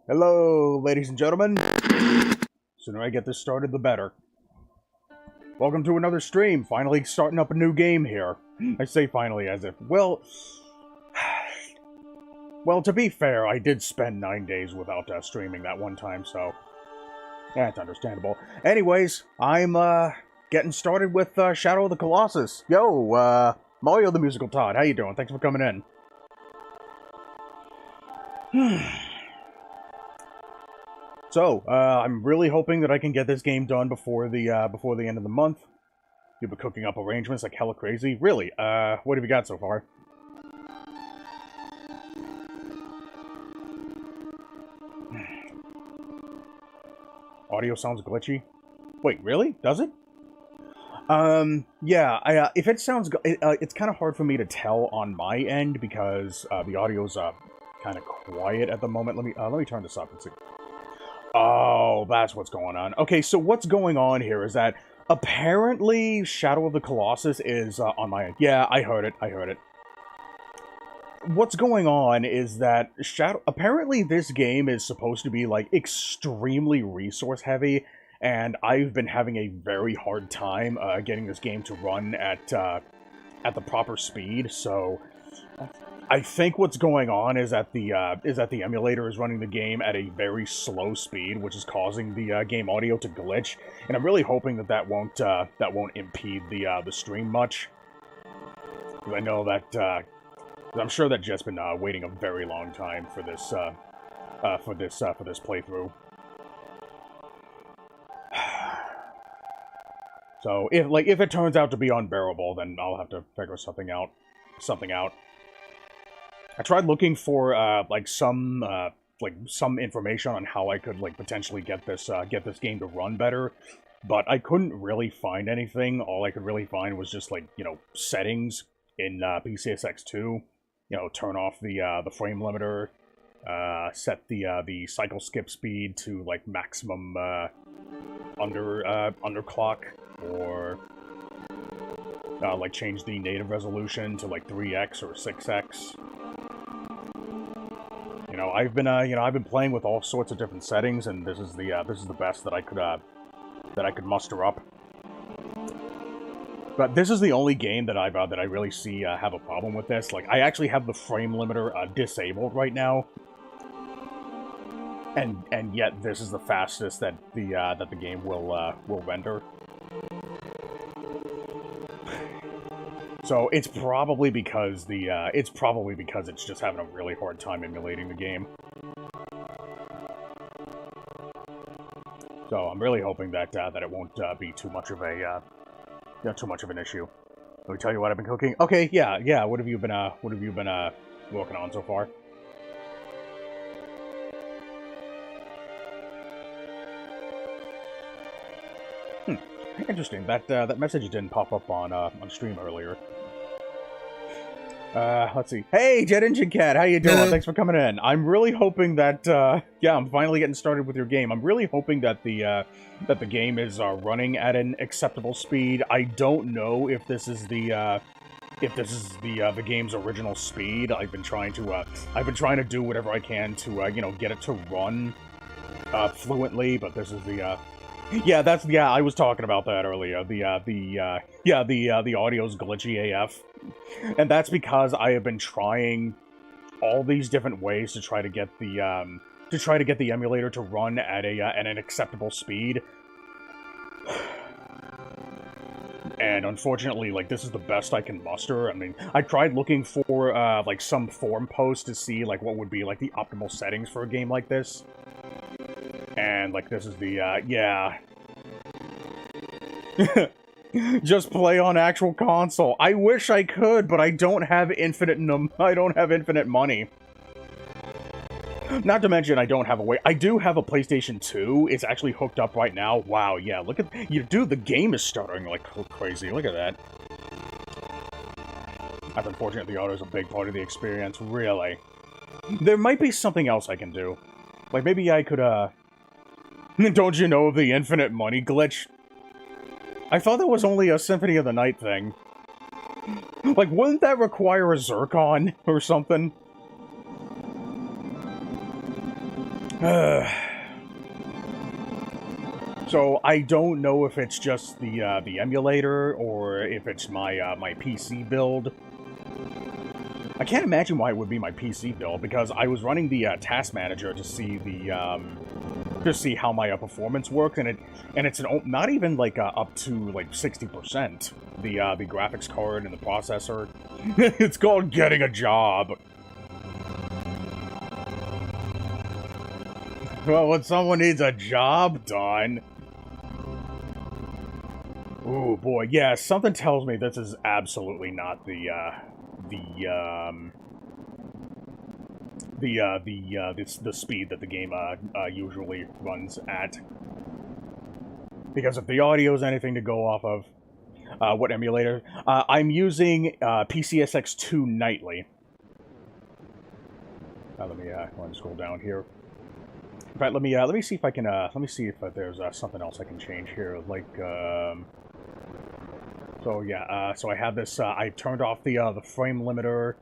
Hello, ladies and gentlemen. Sooner I get this started, the better. Welcome to another stream. Finally starting up a new game here. I say finally as if, well, to be fair, I did spend 9 days without streaming that one time, so that's understandable. Anyways, I'm getting started with Shadow of the Colossus. Yo, Mario the Musical Todd, how you doing? Thanks for coming in. So, I'm really hoping that I can get this game done before the end of the month. You've been cooking up arrangements like hella crazy. Really? What have you got so far? Audio sounds glitchy. Wait, really? Does it? Yeah, if it sounds... it's kind of hard for me to tell on my end because the audio's kind of quiet at the moment. Let me turn this up and see. Oh, that's what's going on. Okay, so what's going on here is that apparently Shadow of the Colossus is on my end. Yeah, I heard it. What's going on is that apparently this game is supposed to be, like, extremely resource heavy, and I've been having a very hard time getting this game to run at the proper speed, so... I think what's going on is that the emulator is running the game at a very slow speed, which is causing the game audio to glitch. And I'm really hoping that won't impede the stream much. Because I know that I'm sure that Jet's been waiting a very long time for this playthrough. So if it turns out to be unbearable, then I'll have to figure something out. I tried looking for some information on how I could potentially get this game to run better, but I couldn't really find anything. All I could really find was just settings in PCSX2. Turn off the frame limiter, set the cycle skip speed to maximum underclock, or change the native resolution to 3x or 6x. I've been playing with all sorts of different settings, and this is the best that I could muster up. But this is the only game that I really see have a problem with this. I actually have the frame limiter disabled right now, and yet this is the fastest that the game will render. So it's probably because it's just having a really hard time emulating the game. So I'm really hoping that it won't be too much of an issue. Let me tell you what I've been cooking. Okay, yeah. What have you been working on so far? Interesting. That message didn't pop up on stream earlier. Let's see. Hey, Jet Engine Cat, how you doing? Thanks for coming in. I'm really hoping that, I'm finally getting started with your game. I'm really hoping that the game is running at an acceptable speed. I don't know if this is the game's original speed. I've been trying to do whatever I can to, get it to run fluently, but this is the I was talking about that earlier. The audio's glitchy AF. And that's because I have been trying all these different ways to try to get the emulator to run at an acceptable speed. And unfortunately, this is the best I can muster. I mean, I tried looking for some forum post to see what would be the optimal settings for a game like this. And this is the just play on actual console. I wish I could, but I don't have infinite money. Not to mention, I don't have a way. I do have a PlayStation 2. It's actually hooked up right now. Wow, yeah, look at... Dude, the game is stuttering like crazy. Look at that. That's unfortunate. The auto is a big part of the experience. Really. There might be something else I can do. Maybe I could, Don't you know the infinite money glitch? I thought that was only a Symphony of the Night thing. Wouldn't that require a Zircon or something? So I don't know if it's just the emulator or if it's my my PC build. I can't imagine why it would be my PC build, because I was running the task manager to see the to see how my performance worked, and it's not even like up to like 60%. The graphics card and the processor. It's called getting a job. Well, when someone needs a job done. Ooh, boy, yeah, something tells me this is absolutely not the speed that the game usually runs at. Because if the audio is anything to go off of, what emulator? I'm using PCSX2 Nightly. Let me scroll down here. In fact, let me see if I can let me see if there's something else I can change here, like so yeah, so I have this. I turned off the frame limiter.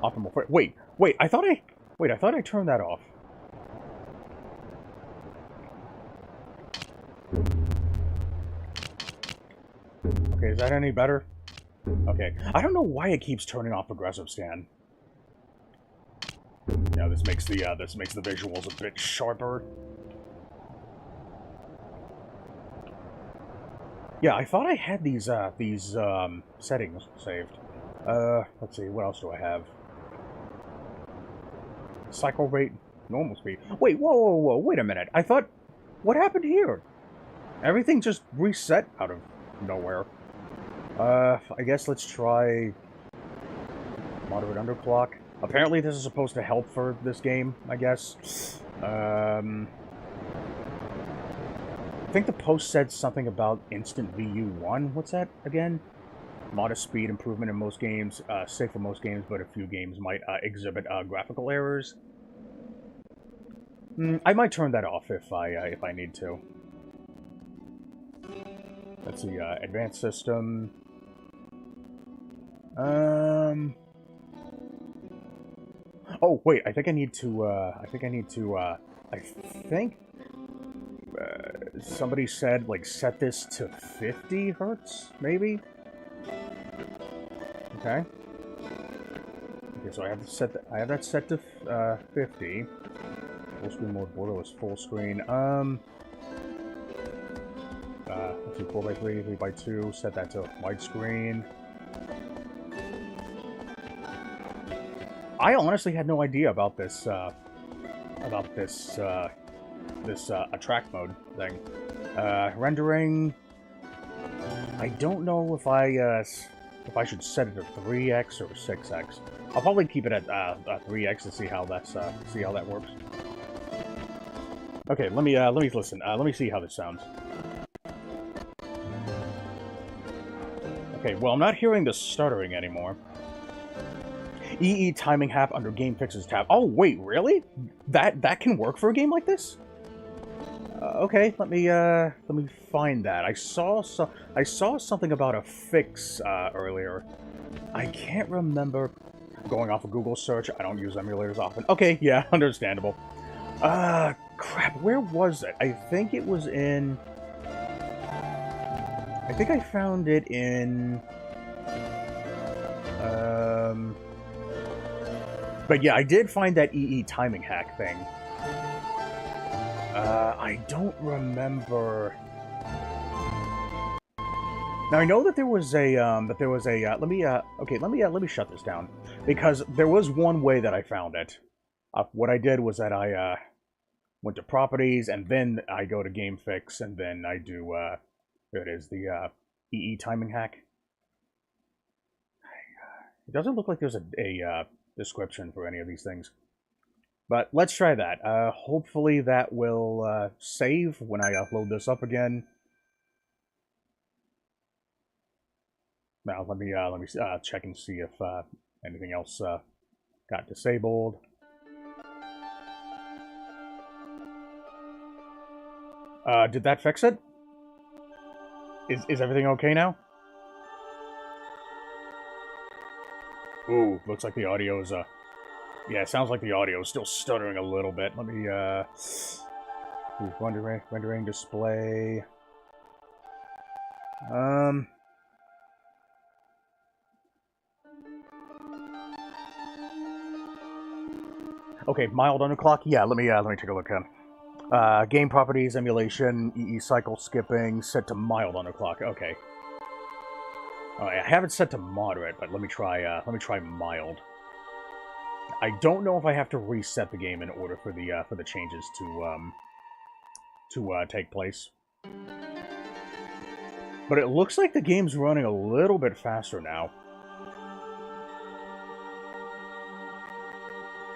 Optimal frame. Wait. I thought I turned that off. Okay, is that any better? Okay, I don't know why it keeps turning off progressive scan. Yeah, this makes the visuals a bit sharper. Yeah, I thought I had these settings saved. Let's see, what else do I have? Cycle rate, normal speed. Wait, whoa, wait a minute. I thought, what happened here? Everything just reset out of nowhere. I guess let's try moderate underclock. Apparently this is supposed to help for this game, I guess. I think the post said something about instant VU1. What's that again? Modest speed improvement in most games, safe for most games, but a few games might exhibit graphical errors. I might turn that off if I need to. Let's see, advanced system. Oh wait, I think somebody said like set this to 50 hertz, maybe. Okay. Okay, so I have that set to 50. Full screen mode, borderless full screen. Let's see, 4x3, 3x2. Set that to widescreen. I honestly had no idea about this attract mode thing. Rendering. I don't know if I should set it to 3x or 6x. I'll probably keep it at 3x to see how that works. Okay, let me listen. Let me see how this sounds. Okay, well, I'm not hearing the stuttering anymore. EE timing hack under game fixes tab. Oh wait, really? That can work for a game like this? Okay, let me find that. I saw something about a fix earlier. I can't remember. Going off a Google search, I don't use emulators often. Okay, yeah, understandable. Crap, where was it? I think it was in... I think I found it in... But yeah, I did find that EE timing hack thing. I don't remember... Now I know that there was a, let me shut this down. Because there was one way that I found it. What I did was that I, went to properties, and then I go to game fix, and then I do, there it is, the, EE timing hack. It doesn't look like there's a description for any of these things. But let's try that. Hopefully that will, save when I upload this up again. Now, let me check and see if anything else got disabled. Did that fix it? Is everything okay now? Ooh, looks like the audio is Yeah, it sounds like the audio is still stuttering a little bit. Let me, rendering display. Okay, mild underclock. Yeah, let me take a look at game properties, emulation, EE cycle skipping, set to mild underclock. Okay. Alright, I have it set to moderate, but let me try mild. I don't know if I have to reset the game in order for the changes to take place. But it looks like the game's running a little bit faster now.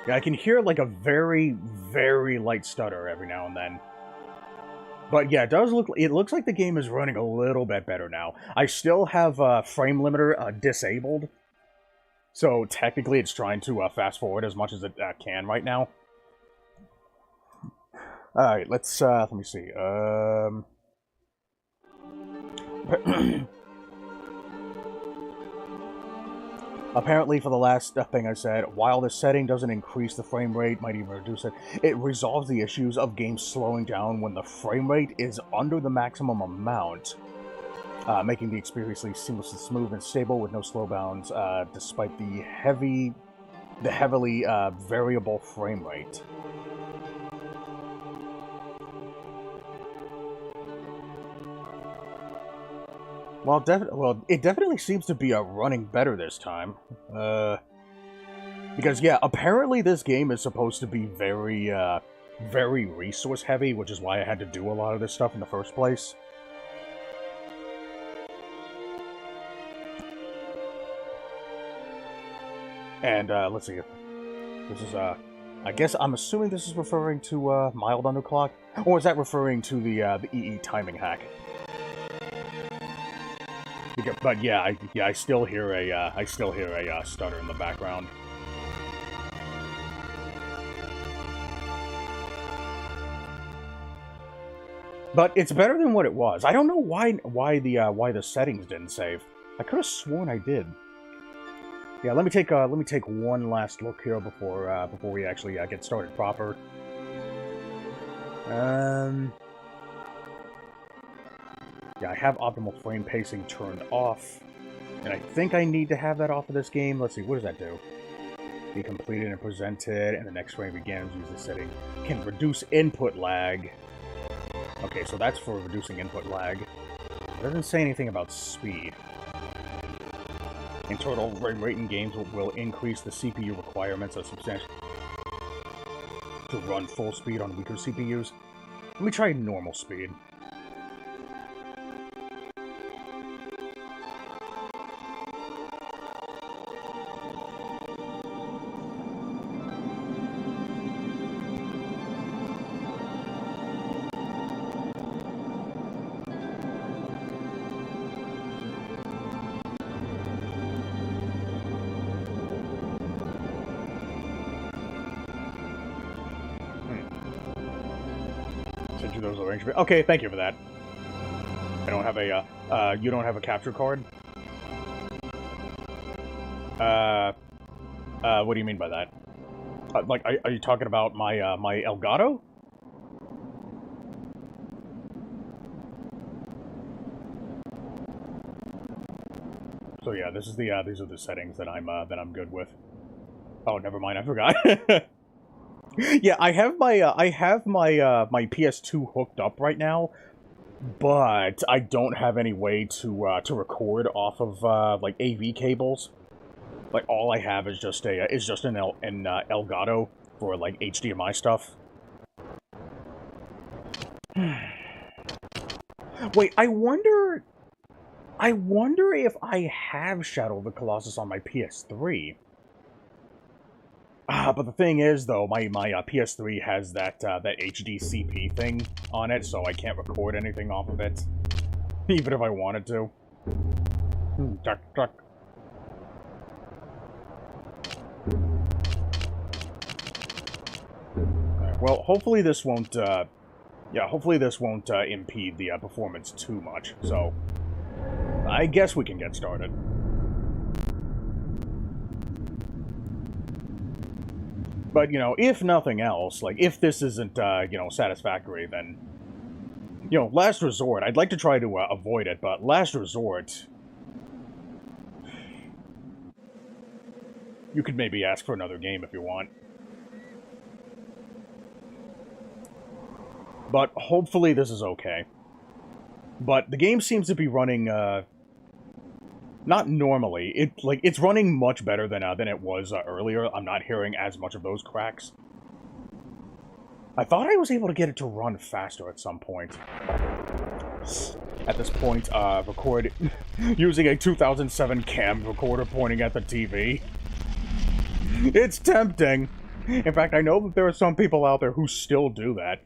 Yeah, I can hear like a very, very light stutter every now and then. But yeah, it looks like the game is running a little bit better now. I still have frame limiter disabled. So technically it's trying to fast forward as much as it can right now. Alright, let me see. Apparently, for the last thing I said, while the setting doesn't increase the frame rate, might even reduce it, it resolves the issues of games slowing down when the frame rate is under the maximum amount, making the experience seamlessly smooth and stable with no slowdowns, despite the heavily variable frame rate. Well, it definitely seems to be running better this time. Because, yeah, apparently this game is supposed to be very, very resource-heavy, which is why I had to do a lot of this stuff in the first place. And, let's see. This is, I guess I'm assuming this is referring to, mild underclock? Or is that referring to the EE timing hack? But yeah, I still hear a stutter in the background. But it's better than what it was. I don't know why the settings didn't save. I could have sworn I did. Yeah, let me take one last look here before we actually get started proper. Yeah, I have optimal frame pacing turned off, and I think I need to have that off of this game. Let's see, what does that do? Be completed and presented, and the next frame begins. Use the setting. Can reduce input lag. Okay, so that's for reducing input lag. It doesn't say anything about speed. In total, frame rate in games will increase the CPU requirements of substantially to run full speed on weaker CPUs. Let me try normal speed. Okay, thank you for that. I don't have a, you don't have a capture card? What do you mean by that? Like, are you talking about my, my Elgato? So yeah, this is the, these are the settings that I'm good with. Oh, never mind, I forgot. Yeah, I have my my PS2 hooked up right now, but I don't have any way to record off of like AV cables. Like all I have is just an Elgato for like HDMI stuff. Wait, I wonder if I have Shadow of the Colossus on my PS3. But the thing is, though, my PS3 has that HDCP thing on it, so I can't record anything off of it, even if I wanted to. Duck. Right, well, hopefully this won't. Hopefully this won't impede the performance too much. So, I guess we can get started. But, you know, if nothing else, like, if this isn't, you know, satisfactory, then, you know, Last Resort, I'd like to try to avoid it, but Last Resort, you could maybe ask for another game if you want. But hopefully this is okay. But the game seems to be running, not normally. It's running much better than it was earlier. I'm not hearing as much of those cracks. I thought I was able to get it to run faster at some point. At this point, record using a 2007 cam recorder pointing at the TV. It's tempting. In fact, I know that there are some people out there who still do that.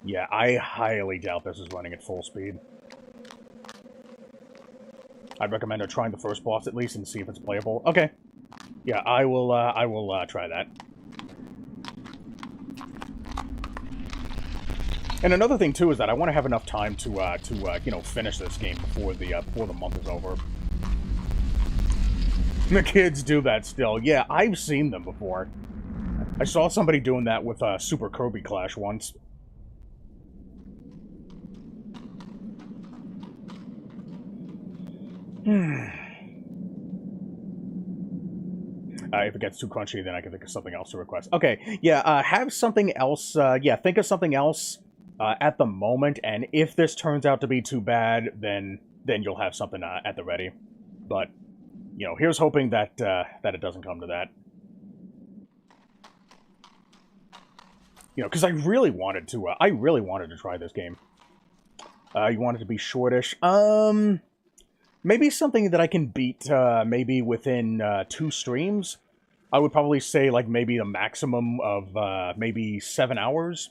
Yeah, I highly doubt this is running at full speed. I'd recommend trying the first boss at least and see if it's playable. Okay. Yeah, I will try that. And another thing too is that I want to have enough time to you know, finish this game before the month is over. The kids do that still. Yeah, I've seen them before. I saw somebody doing that with Super Kirby Clash once. If it gets too crunchy, then I can think of something else to request. Okay, yeah, have something else, yeah, think of something else at the moment, and if this turns out to be too bad, then you'll have something at the ready. But, you know, here's hoping that, that it doesn't come to that. You know, because I really wanted to try this game. You want it to be shortish. Maybe something that I can beat, maybe within 2 streams. I would probably say, like, maybe a maximum of, maybe 7 hours.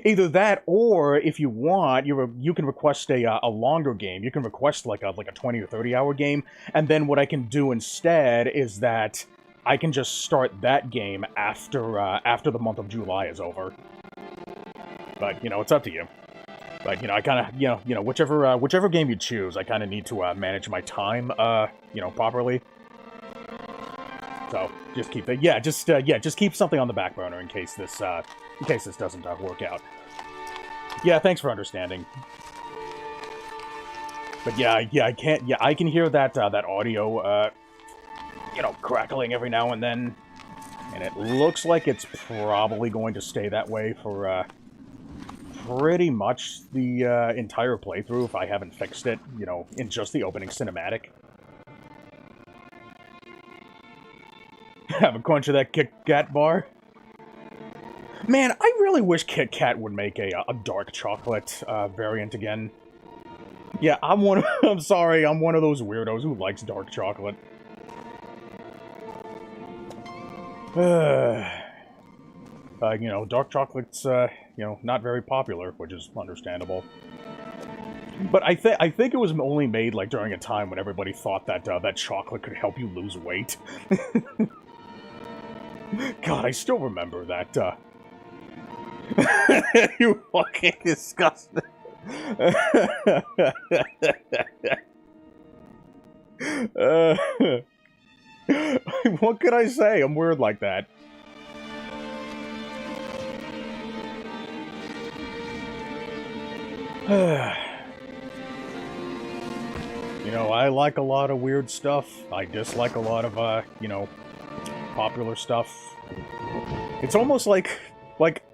Either that, or if you want, you can request a longer game. You can request, like a 20 or 30-hour game, and then what I can do instead is that I can just start that game after the month of July is over. But, you know, it's up to you. But, you know, I kind of, you know, whichever game you choose, I kind of need to manage my time, you know, properly. So just keep it, yeah, just keep something on the back burner in case this doesn't work out. Yeah, thanks for understanding. But yeah, I can hear that that audio, you know, crackling every now and then, and it looks like it's probably going to stay that way for pretty much the entire playthrough if I haven't fixed it, you know, in just the opening cinematic. Have a crunch of that Kit Kat bar. Man, I really wish Kit Kat would make a dark chocolate variant again. Yeah, I'm sorry, I'm one of those weirdos who likes dark chocolate. You know, dark chocolate's, you know, not very popular, which is understandable. But I think it was only made, like, during a time when everybody thought that, that chocolate could help you lose weight. God, I still remember that, You fucking disgusting. What could I say? I'm weird like that. You know, I like a lot of weird stuff. I dislike a lot of, you know, popular stuff. It's almost like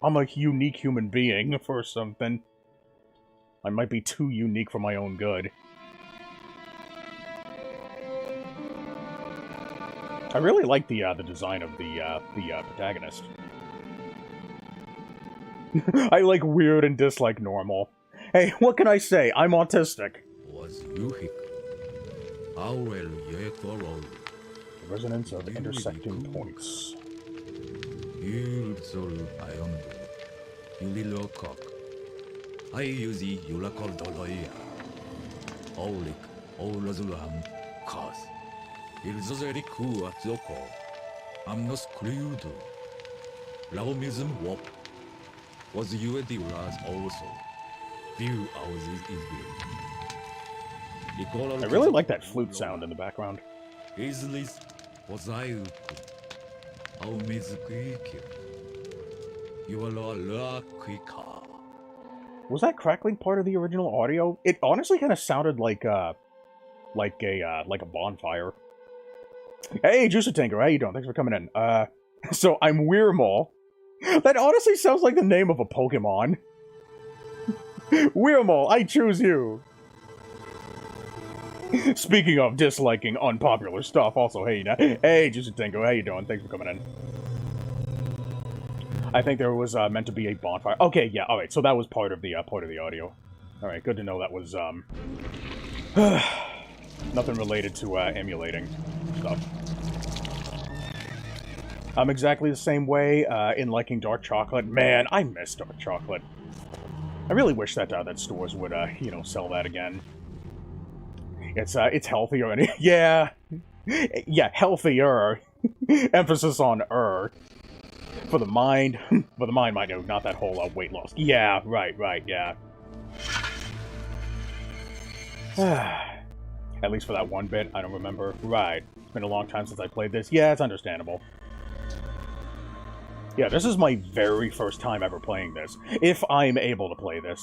I'm a unique human being or something. I might be too unique for my own good. I really like the design of the protagonist. I like weird and dislike normal. Hey, what can I say? I'm autistic. The resonance of intersecting points. Was you the last also? View houses is good. I really like that flute sound in the background. Was that crackling part of the original audio? It honestly kind of sounded like a bonfire. Hey, Juicer Tinker, how you doing? Thanks for coming in. So I'm Weirmaw. That honestly sounds like the name of a Pokemon. Weirmaw, I choose you. Speaking of disliking unpopular stuff, also, hey, Juicer Tinker, how you doing? Thanks for coming in. I think there was meant to be a bonfire. Okay, yeah, alright, so that was part of the audio. Alright, good to know that was, nothing related to, emulating stuff. I'm exactly the same way, in liking dark chocolate. Man, I miss dark chocolate. I really wish that, that stores would, you know, sell that again. It's healthier, and yeah. Yeah, healthier. Emphasis on for the mind. For the mind, mind, no, not that whole weight loss. Yeah, right, yeah. At least for that one bit, I don't remember. Right. It's been a long time since I played this. Yeah, it's understandable. Yeah, this is my very first time ever playing this. If I'm able to play this.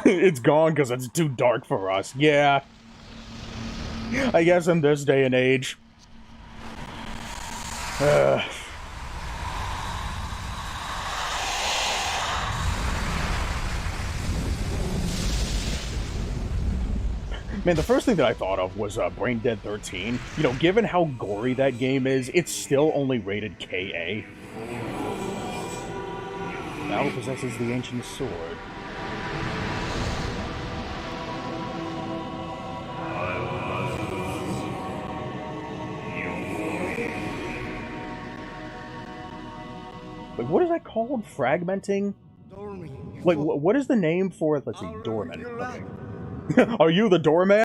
It's gone because it's too dark for us. Yeah. I guess in this day and age. Man, the first thing that I thought of was Brain Dead 13. You know, given how gory that game is, it's still only rated KA. Now possesses the ancient sword. Like, what is that called? Fragmenting? Like, what is the name for it? Let's see, Doorman. Okay. Are you the doorman?